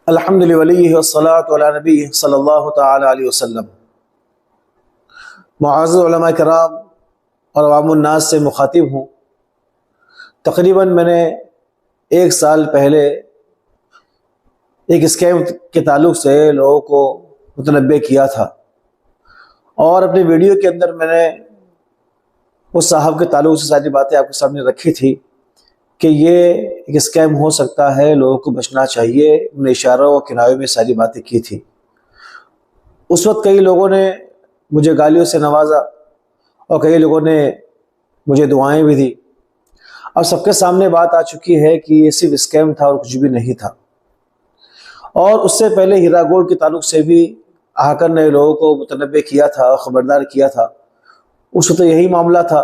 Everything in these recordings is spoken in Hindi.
अल्हम्दुलिल्लाह वली वस्सलातु अला नबी सल्लल्लाहु तआला अलैहि वसल्लम। मुअज़्ज़ज़ उलमा किराम और अवामुन्नास से मुखातिब हूँ। तकरीबन मैंने एक साल पहले एक स्कैम के ताल्लुक़ से लोगों को मुतनब्बे किया था और अपने वीडियो के अंदर मैंने उस साहब के ताल्लुक़ से सारी बातें आपके सामने रखी थी कि ये एक स्कैम हो सकता है, लोगों को बचना चाहिए। उन्हें इशारों और किनारों में सारी बातें की थी। उस वक्त कई लोगों ने मुझे गालियों से नवाजा और कई लोगों ने मुझे दुआएं भी दी। अब सबके सामने बात आ चुकी है कि ये सिर्फ स्कैम था और कुछ भी नहीं था। और उससे पहले हीरा गोल्ड के ताल्लुक़ से भी आकर ने लोगों को मुतनब्बे किया था, ख़बरदार किया था। उस वक्त तो यही मामला था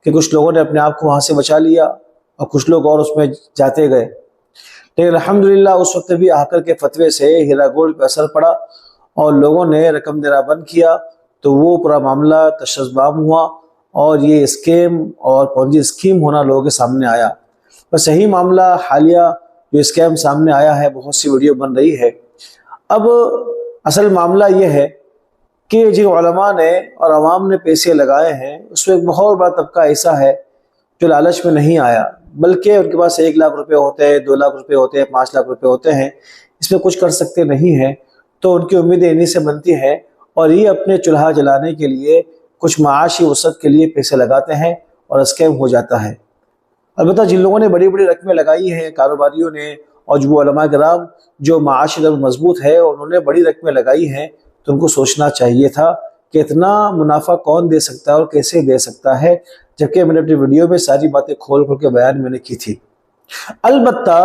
कि कुछ लोगों ने अपने आप को वहाँ से बचा लिया और कुछ लोग और उसमें जाते गए। लेकिन अल्हम्दुलिल्लाह उस वक्त भी आकर के फतवे से हीरा गोल्ड पर असर पड़ा और लोगों ने रकम देना बंद किया, तो वो पूरा मामला तशद्दुद हुआ और ये स्कैम और पॉन्जी स्कीम होना लोगों के सामने आया। बस यही मामला हालिया जो स्कैम सामने आया है, बहुत सी वीडियो बन रही है। अब असल मामला ये है कि जिन उलमा ने और अवाम ने पैसे लगाए हैं, उसमें एक बहुत बड़ा तबका ऐसा है जो लालच में नहीं आया, बल्कि उनके पास 1 लाख रुपए होते हैं, 2 लाख रुपए होते हैं, 5 लाख रुपए होते हैं, इसमें कुछ कर सकते नहीं हैं, तो उनकी उम्मीदें इन्हीं से बनती हैं और ये अपने चूल्हा जलाने के लिए कुछ माशी वसत के लिए पैसे लगाते हैं और स्कैम हो जाता है। अलबत्ता जिन लोगों ने बड़ी बड़ी रकमें लगाई हैं, कारोबारियों ने और जो उलमा किराम जो माशी दर मजबूत है और उन्होंने बड़ी रकमें लगाई हैं, तो उनको सोचना चाहिए था कि इतना मुनाफा कौन दे सकता है और कैसे दे सकता है, जबकि मैंने अपनी वीडियो में सारी बातें खोल खोल के बयान मैंने की थी। अलबत्ता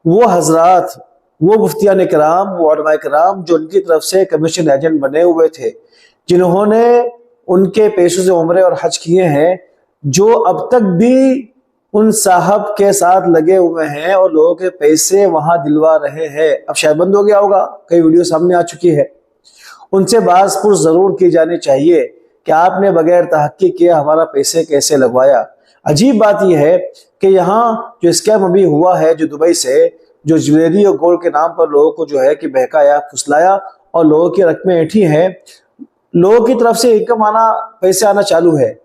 वो हजरात, वो मुफ्तियान किराम, वो उलमा किराम जो उनकी तरफ से कमीशन एजेंट बने हुए थे, जिन्होंने उनके पैसों से उम्रे और हज किए हैं, जो अब तक भी उन साहब के साथ लगे हुए हैं और लोगों के पैसे वहां दिलवा रहे हैं। अब शायद बंद हो गया होगा, कई वीडियो सामने आ चुकी है। उनसे बाज़पुर्स जरूर की जानी चाहिए कि आपने बगैर तहक़्क़ीक़ किए हमारा पैसे कैसे लगवाया। अजीब बात यह है कि यहाँ जो स्कैम अभी हुआ है, जो दुबई से जो ज्वेलरी और गोल्ड के नाम पर लोगों को जो है कि बहकाया, फुसलाया और लोगों की रकमें ऐंठी हैं, लोगों की तरफ से इनकम आना, पैसे आना चालू है,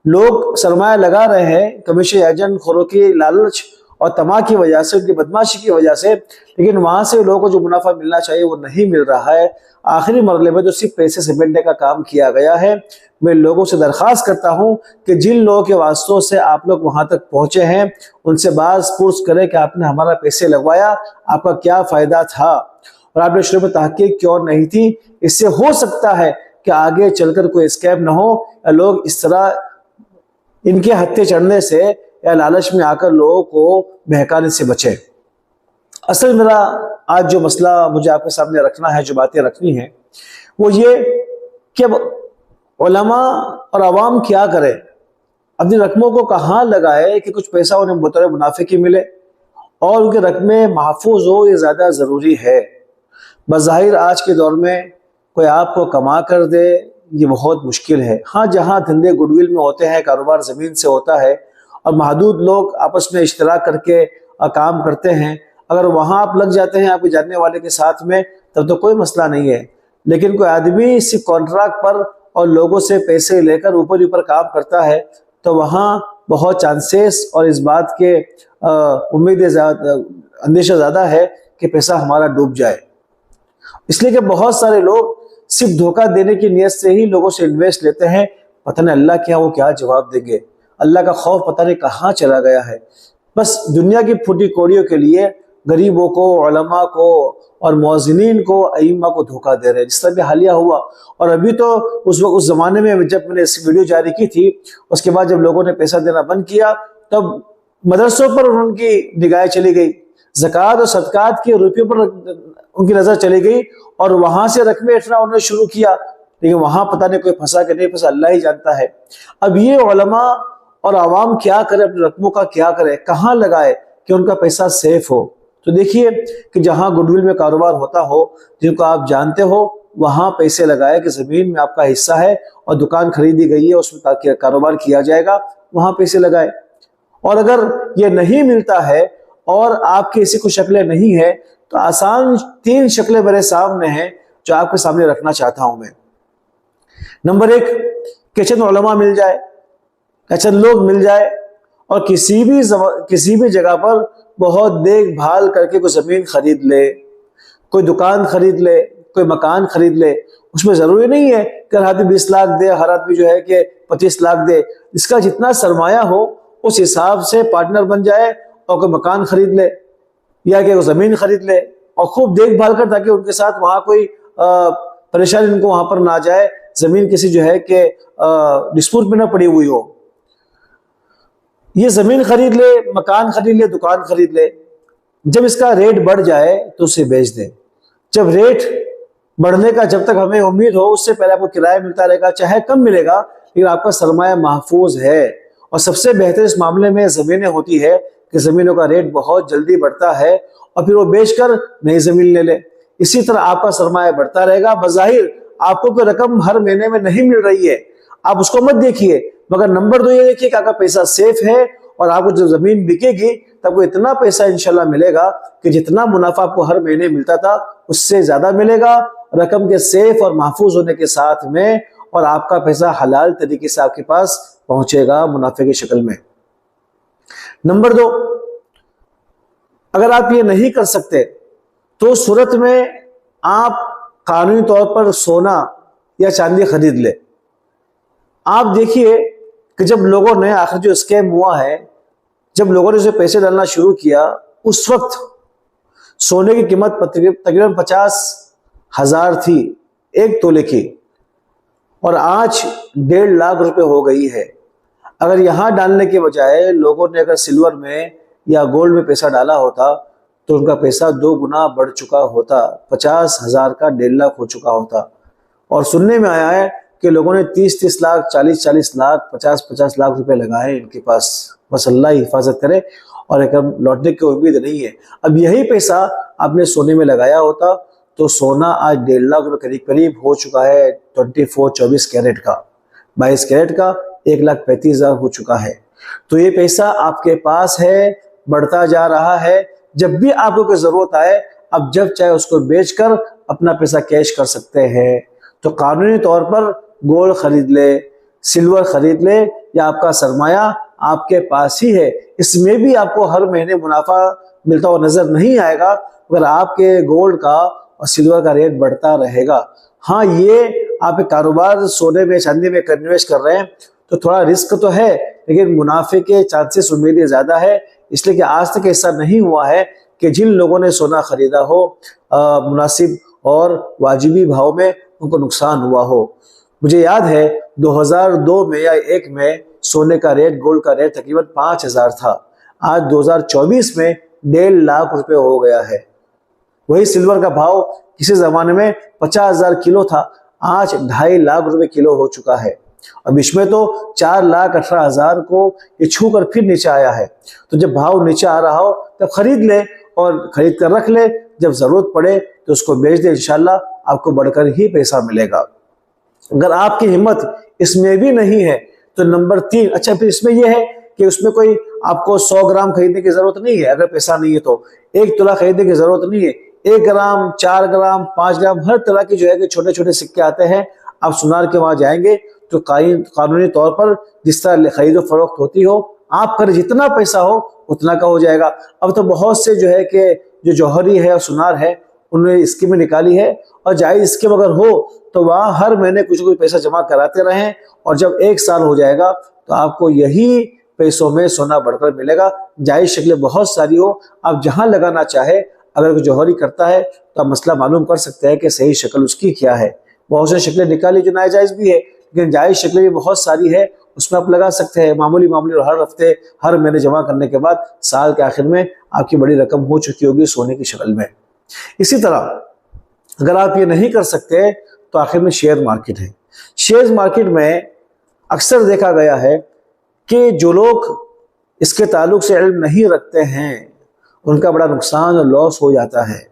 लोग सरमाया लगा रहे हैं कमीशन एजेंट खोरों की लालच और तमा की वजह से, उनकी बदमाशी की वजह से, लेकिन वहां से लोगों को जो मुनाफा मिलना चाहिए वो नहीं मिल रहा है। आखिरी मरले में जो सिर्फ पैसे समेटने का काम किया गया है। मैं लोगों से दरख्वास्त करता हूं कि जिन लोगों के वास्तों से आप लोग वहां तक पहुंचे हैं, उनसे बाज़पुर्स करें कि आपने हमारा पैसे लगवाया, आपका क्या फायदा था और आपने शुरू में तहक़ीक़ क्यों नहीं थी। इससे हो सकता है कि आगे चलकर कोई स्कैम न हो या लोग इस तरह इनके हत्थे चढ़ने से या लालच में आकर लोगों को बहकाने से बचे। असल मेरा आज जो मसला मुझे आपके सामने रखना है, जो बातें रखनी है, वो ये कि अब उलमा और अवाम क्या करें, अपनी रकमों को कहाँ लगाए कि कुछ पैसा उन्हें बतौर मुनाफे की मिले और उनकी रकमें महफूज हो, ये ज़्यादा ज़रूरी है। बज़ाहिर आज के दौर में कोई आपको कमा कर दे, ये बहुत मुश्किल है। हाँ, जहाँ धंधे गुडविल में होते हैं, कारोबार ज़मीन से होता है और महदूद लोग आपस में इश्तराक करके काम करते हैं, अगर वहाँ आप लग जाते हैं आपके जानने वाले के साथ में, तब तो कोई मसला नहीं है। लेकिन कोई आदमी सिर्फ कॉन्ट्रैक्ट पर और लोगों से पैसे लेकर ऊपर ऊपर काम करता है, तो वहाँ बहुत चांसेस और इस बात के उम्मीदें अंदेशा ज़्यादा है कि पैसा हमारा डूब जाए। इसलिए कि बहुत सारे लोग सिर्फ धोखा देने की नीयत से ही लोगों से इन्वेस्ट लेते हैं। पता नहीं अल्लाह क्या वो क्या जवाब देंगे, अल्लाह का खौफ पता नहीं कहाँ चला गया है। बस दुनिया की फूटी कौड़ियों के लिए गरीबों को, उलमा को और मुअज़्ज़िनीन को, अइम्मा को धोखा दे रहे हैं, जिस तरह भी हालिया हुआ। और अभी तो उस ज़माने में जब मैंने इस वीडियो जारी की थी, उसके बाद जब लोगों ने पैसा देना बंद किया, तब मदरसों पर उनकी निगाहें चली गई, ज़कात और सदकात के रुपयों पर उनकी नज़र चली गई और वहां से रकमें उठना उन्होंने शुरू किया। लेकिन वहां पता नहीं कोई फंसा कि नहीं फंसा, अल्लाह ही जानता है। अब ये उलमा और आवाम क्या करे, अपनी रकमों का क्या करे, कहाँ लगाए कि उनका पैसा सेफ हो। तो देखिए कि जहां गुडविल में कारोबार होता हो, जिनको आप जानते हो, वहां पैसे लगाए कि जमीन में आपका हिस्सा है और दुकान खरीदी गई है, उसमें ताकि कारोबार किया जाएगा, वहां पैसे लगाए। और अगर ये नहीं मिलता है और आपकी ऐसी कोई शक्लें नहीं है, तो आसान 3 शक्लें मेरे सामने हैं जो आपके सामने रखना चाहता हूं मैं। नंबर 1, किचन उलमा मिल जाए, किचन लोग मिल जाए और किसी भी जगह पर बहुत देखभाल करके कोई जमीन खरीद ले, कोई दुकान खरीद ले, कोई मकान खरीद ले। उसमें जरूरी नहीं है कि हर आदमी 20 लाख दे, हर आदमी जो है कि 25 लाख दे। इसका जितना सरमाया हो उस हिसाब से पार्टनर बन जाए और कोई मकान खरीद ले या कि जमीन खरीद ले और खूब देखभाल कर, ताकि उनके साथ वहां कोई परेशानी उनको वहां पर ना जाए, जमीन किसी जो है कि डिस्प्यूट में ना पड़ी हुई हो। ये जमीन खरीद ले, मकान खरीद ले, दुकान खरीद ले। जब इसका रेट बढ़ जाए तो उसे बेच दे। जब रेट बढ़ने का जब तक हमें उम्मीद हो उससे पहले आपको किराया मिलता रहेगा, चाहे कम मिलेगा, लेकिन आपका सरमाया महफूज है। और सबसे बेहतर इस मामले में जमीनें होती है कि जमीनों का रेट बहुत जल्दी बढ़ता है और फिर वो बेचकर नई जमीन ले ले। इसी तरह आपका सरमाया बढ़ता रहेगा। बज़ाहिर आपको कोई रकम हर महीने में नहीं मिल रही है, आप उसको मत देखिए, मगर नंबर 2 ये देखिए कि आपका पैसा सेफ है और आपको जब जमीन बिकेगी तब आपको इतना पैसा इंशाल्लाह मिलेगा कि जितना मुनाफा आपको हर महीने मिलता था उससे ज्यादा मिलेगा, रकम के सेफ और महफूज होने के साथ में, और आपका पैसा हलाल तरीके से आपके पास पहुंचेगा मुनाफे की शक्ल में। नंबर 2, अगर आप ये नहीं कर सकते तो सूरत में आप कानूनी तौर पर सोना या चांदी खरीद ले। आप देखिए कि जब लोगों ने आखिर जो स्कैम हुआ है, जब लोगों ने उसे पैसे डालना शुरू किया, उस वक्त सोने की कीमत तकरीबन 50,000 थी 1 तोले की, और आज 1.5 लाख रुपए हो गई है। अगर यहां डालने के बजाय लोगों ने अगर सिल्वर में या गोल्ड में पैसा डाला होता तो उनका पैसा 2 गुना बढ़ चुका होता, 50,000 का 1.5 लाख हो चुका होता। और सुनने में आया है कि लोगों ने 30-30 लाख, 40-40 लाख, 50-50 लाख रुपए लगाए इनके पास। बस अल्लाह ही हिफाजत करे और एक लौटने की उम्मीद नहीं है। अब यही पैसा आपने सोने में लगाया होता तो सोना आज 1.5 लाख रुपए करीब करीब हो चुका है। 24 कैरेट का, 22 कैरेट का 1,35,000 हो चुका है। तो ये पैसा आपके पास है, बढ़ता जा रहा है। जब भी आपको कोई जरूरत आए, आप जब चाहे उसको बेचकर अपना पैसा कैश कर सकते हैं। तो कानूनी तौर पर गोल्ड खरीद ले, सिल्वर खरीद ले, या आपका सरमाया आपके पास ही है, इसमें भी आपको हर महीने मुनाफा मिलता हुआ नजर नहीं आएगा अगर आपके गोल्ड का और सिल्वर का रेट बढ़ता रहेगा। हाँ, ये आप एक कारोबार सोने में चांदी में निवेश कर रहे हैं तो थोड़ा रिस्क तो है, लेकिन मुनाफे के चांसेस उम्मीदें ज्यादा है, इसलिए कि आज तक ऐसा नहीं हुआ है कि जिन लोगों ने सोना खरीदा हो मुनासिब और वाजिबी भाव में उनको नुकसान हुआ हो। मुझे याद है 2002 में या 1 में सोने का रेट, गोल्ड का रेट तकरीबन 5,000 था। आज 2024 में 1.5 लाख रुपए हो गया है। वही सिल्वर का भाव किसी जमाने में 50,000 किलो था, आज 2.5 लाख रुपए किलो हो चुका है। अब इसमें तो 4,18,000 को ये छू कर फिर नीचे आया है। तो जब भाव नीचे आ रहा हो तब खरीद ले और खरीद कर रख ले, जब जरूरत पड़े तो उसको बेच दे, इंशाल्लाह आपको बढ़कर ही पैसा मिलेगा। अगर आपकी हिम्मत इसमें भी नहीं है तो नंबर 3, अच्छा फिर इसमें यह है कि उसमें कोई आपको 100 ग्राम खरीदने की जरूरत नहीं है। अगर पैसा नहीं है तो 1 तोला खरीदने की जरूरत नहीं है। 1 ग्राम, 4 ग्राम, 5 ग्राम, हर तरह की जो है कि छोटे छोटे सिक्के आते हैं। आप सुनार के वहां जाएंगे तो कानूनी तौर पर जिस तरह खरीदो फरोख्त होती हो, आप कर जितना पैसा हो उतना का हो जाएगा। अब तो बहुत से जो है कि जो जौहरी है और सुनार है उन्होंने स्कीमें निकाली है, और जायज स्कीम अगर हो तो वहां हर महीने कुछ कुछ पैसा जमा कराते रहें, और जब 1 साल हो जाएगा तो आपको यही पैसों में सोना बढ़कर मिलेगा। जायज शक्लें बहुत सारी हो, आप जहां लगाना चाहे, अगर कोई जौहरी करता है तो आप मसला मालूम कर सकते हैं कि सही शक्ल उसकी क्या है। बहुत सी शक्लें निकाली जो नाजायज भी है, लेकिन जायज शक्लें भी बहुत सारी है, उसमें आप लगा सकते हैं मामूली मामूली, और हर हफ्ते हर महीने जमा करने के बाद साल के आखिर में आपकी बड़ी रकम हो चुकी होगी सोने की शक्ल में। इसी तरह अगर आप ये नहीं कर सकते तो आखिर में शेयर मार्केट है। शेयर मार्केट में अक्सर देखा गया है कि जो लोग इसके ताल्लुक से इल्म नहीं रखते हैं उनका बड़ा नुकसान और लॉस हो जाता है।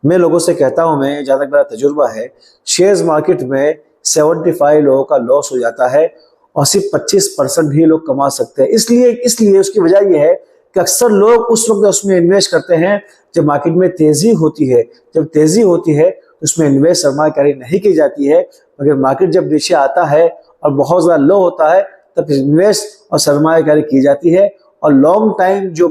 मैं लोगों से कहता हूं, मैं जहाँ तक मेरा तजुर्बा है, शेयर मार्केट में 75 लोगों का लॉस हो जाता है और सिर्फ 25% ही लोग कमा सकते हैं। इसलिए उसकी वजह यह है कि अक्सर लोग उस वक्त उसमें इन्वेस्ट करते हैं जब मार्केट में तेजी होती है। जब तेजी होती है तो उसमें इन्वेस्ट सरमायाकारी नहीं की जाती है, मगर मार्केट जब नीचे आता है और बहुत ज़्यादा लो होता है तब इन्वेस्ट और सरमायाकारी की जाती है। और लॉन्ग टाइम जो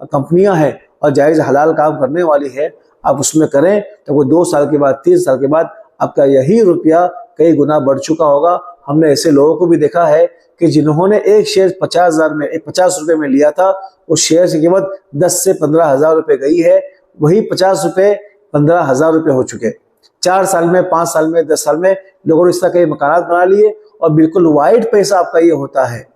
कंपनियां हैं और जायज़ हलाल काम करने वाली है, आप उसमें करें तो वो 2 साल के बाद 3 साल के बाद आपका यही रुपया कई गुना बढ़ चुका होगा। हमने ऐसे लोगों को भी देखा है कि जिन्होंने एक शेयर 50 रुपए में लिया था, उस शेयर की कीमत 10 से 15,000 रुपए गई है। वही 50 रुपए 15,000 रुपए हो चुके। 4 साल में, 5 साल में, 10 साल में लोगों ने इस तरह कई मकानात बना लिए और बिल्कुल वाइट पैसा आपका ये होता है।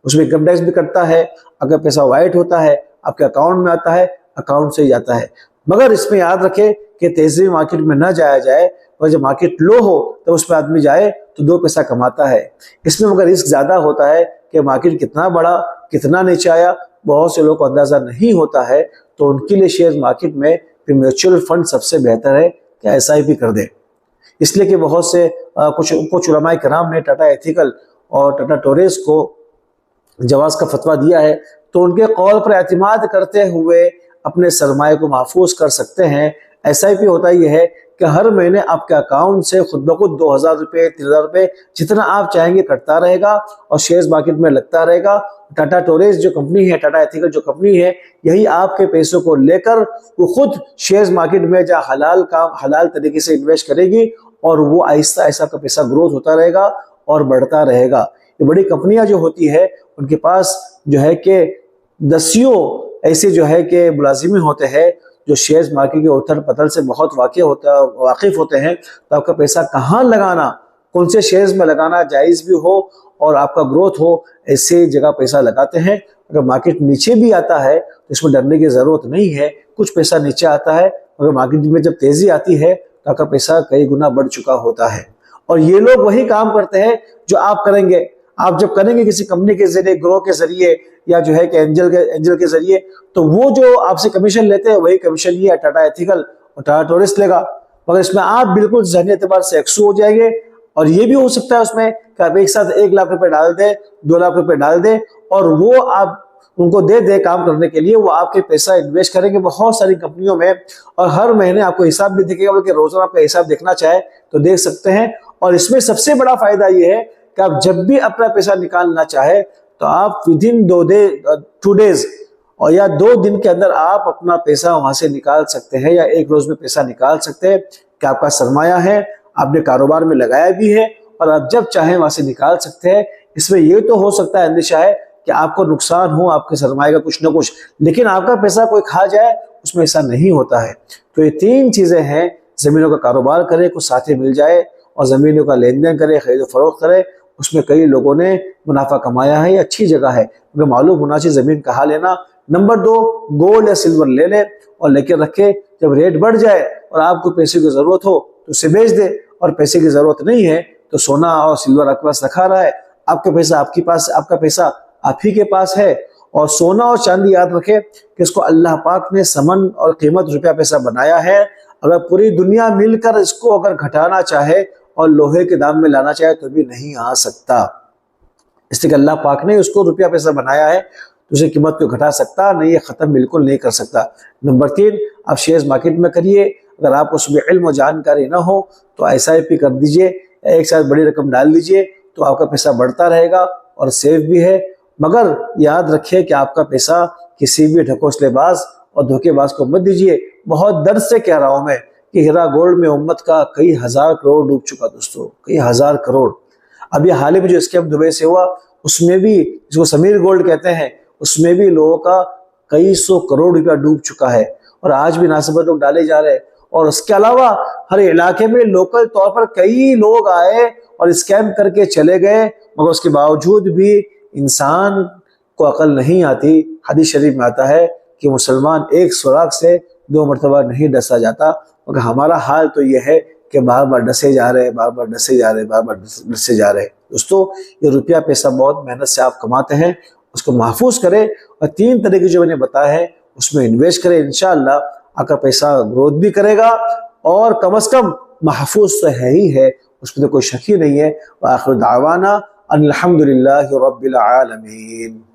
उसमें इनकम टैक्स भी कटता है। अगर पैसा वाइट होता है आपके अकाउंट में आता है, अकाउंट से ही जाता है। मगर इसमें याद रखें कि तेजी मार्केट में न जाया जाए, और जब मार्केट लो हो तो उस पर आदमी जाए तो 2 पैसा कमाता है। इसमें मगर रिस्क ज्यादा होता है कि मार्केट कितना बढ़ा, कितना नीचे आया, बहुत से लोगों को अंदाजा नहीं होता है। तो उनके लिए शेयर मार्केट में फिर म्यूचुअल फंड सबसे बेहतर है कि SIP कर दे। इसलिए कि बहुत से कुछ उलमाए किराम ने टाटा एथिकल और टाटा टोरेस को जवाज का फतवा दिया है, तो उनके कौल पर एतमाद करते हुए अपने सरमाए को महफूज कर सकते हैं। SIP होता यह है कि हर महीने आपके अकाउंट से खुद ब खुद 2,000 रुपये, 3,000 रुपये जितना आप चाहेंगे कटता रहेगा और शेयर्स मार्केट में लगता रहेगा। टाटा टोरेस जो कंपनी है, टाटा एथिकल जो कंपनी है, यही आपके पैसों को लेकर वो खुद शेयर्स मार्केट में जहाँ हलाल तरीके से इन्वेस्ट करेगी और वो आहिस्ता आहिस्ता का पैसा ग्रोथ होता रहेगा और बढ़ता रहेगा। ये बड़ी कंपनियां जो होती है उनके पास जो है कि दसियों ऐसे जो है कि मुलाजिम होते हैं जो शेयर्स मार्केट के उथल पथल से बहुत वाकिफ होते हैं। तो आपका पैसा कहाँ लगाना, कौन से शेयर्स में लगाना जायज़ भी हो और आपका ग्रोथ हो, ऐसे जगह पैसा लगाते हैं। अगर मार्केट नीचे भी आता है तो इसमें डरने की ज़रूरत नहीं है। कुछ पैसा नीचे आता है मगर मार्केट में जब तेज़ी आती है तो आपका पैसा कई गुना बढ़ चुका होता है। और ये लोग वही काम करते हैं जो आप करेंगे। आप जब करेंगे किसी कंपनी के जरिए, ग्रो के जरिए या जो है कि एंजल के जरिए, तो वो जो आपसे कमीशन लेते हैं वही कमीशन ये टाटा एथिकल और टाटा टोरेस लेगा। मगर इसमें आप बिल्कुल ज़हनी एतबार से एक्सू हो जाएंगे। और ये भी हो सकता है उसमें कि आप एक साथ 1 लाख रुपए डाल दें, 2 लाख रुपए डाल दें और वो आप उनको दे दे काम करने के लिए। वो आपके पैसा इन्वेस्ट करेंगे बहुत सारी कंपनियों में और हर महीने आपको हिसाब भी दिखेगा, बल्कि रोजाना आपका हिसाब देखना चाहे तो देख सकते हैं। और इसमें सबसे बड़ा फायदा ये है कि आप जब भी अपना पैसा निकालना चाहे तो आप विदिन 2 डेज और या 2 दिन के अंदर आप अपना पैसा वहां से निकाल सकते हैं या 1 रोज में पैसा निकाल सकते हैं कि आपका सरमाया है, आपने कारोबार में लगाया भी है और आप जब चाहें वहां से निकाल सकते हैं। इसमें यह तो हो सकता है, अंदेशा है कि आपको नुकसान हो आपके सरमाए का कुछ ना कुछ, लेकिन आपका पैसा कोई खा जाए उसमें ऐसा नहीं होता है। तो ये 3 चीजें हैं, जमीनों का कारोबार करे, कुछ साथी मिल जाए और जमीनों का लेन देन करे, खरीद फरोख्त करे। उसमें कई लोगों ने मुनाफा कमाया है, ये अच्छी जगह है, क्योंकि मालूम होना चाहिए जमीन कहाँ लेना। नंबर 2, गोल्ड या सिल्वर ले ले और लेके रखे। जब रेट बढ़ जाए और आपको पैसे की जरूरत हो तो उसे बेच दे, और पैसे की जरूरत नहीं है तो सोना और सिल्वर आपके पास रखा रहा है। आपका पैसा आपके पास, आपका पैसा आप ही के पास है। और सोना और चांदी याद रखे कि इसको अल्लाह पाक ने समन और कीमत रुपया पैसा बनाया है। अगर पूरी दुनिया मिलकर इसको अगर घटाना चाहे और लोहे के दाम में लाना चाहे तो भी नहीं आ सकता। इसलिए अल्लाह पाक ने उसको रुपया पैसा बनाया है तो उसे कीमत को घटा सकता नहीं, ये खत्म बिल्कुल नहीं कर सकता। नंबर 3, आप शेयर्स मार्केट में करिए। अगर आप उसमें इल्म और जानकारी ना हो तो SIP कर दीजिए, एक साथ बड़ी रकम डाल दीजिए तो आपका पैसा बढ़ता रहेगा और सेफ भी है। मगर याद रखिए कि आपका पैसा किसी भी ढकोसलेबाज और धोखेबाज को मत दीजिए। बहुत दर्द से कह रहा हूं मैं कि हीरा गोल्ड में उम्मत का कई हजार करोड़ डूब चुका दोस्तों, कई हजार करोड़। अब ये हाल ही में जो स्कैम दुबई से हुआ उसमें भी, जिसको समीर गोल्ड कहते हैं, उसमें भी लोगों का कई 100 करोड़ रुपया डूब चुका है और आज भी नासबत लोग डाले जा रहे हैं। और उसके अलावा हर इलाके में लोकल तौर पर कई लोग आए और स्कैम करके चले गए, मगर उसके बावजूद भी इंसान को अकल नहीं आती। हदीस शरीफ में आता है कि मुसलमान एक सुराख से 2 मरतबा नहीं डसा जाता, मगर हमारा हाल तो यह है कि बार बार डसे जा रहे हैं, बार बार डसे जा रहे हैं, बार बार डसे जा रहे हैं। दोस्तों, ये रुपया पैसा बहुत मेहनत से आप कमाते हैं, उसको महफूज करें और 3 तरीके जो मैंने बताया है उसमें इन्वेस्ट करें। इंशाअल्लाह आपका पैसा ग्रोथ भी करेगा और कम से कम महफूज तो है ही है, उसमें तो कोई शक ही नहीं है। व आखिर दावाना अल्हम्दुलिल्लाहि रब्बिल आलमीन।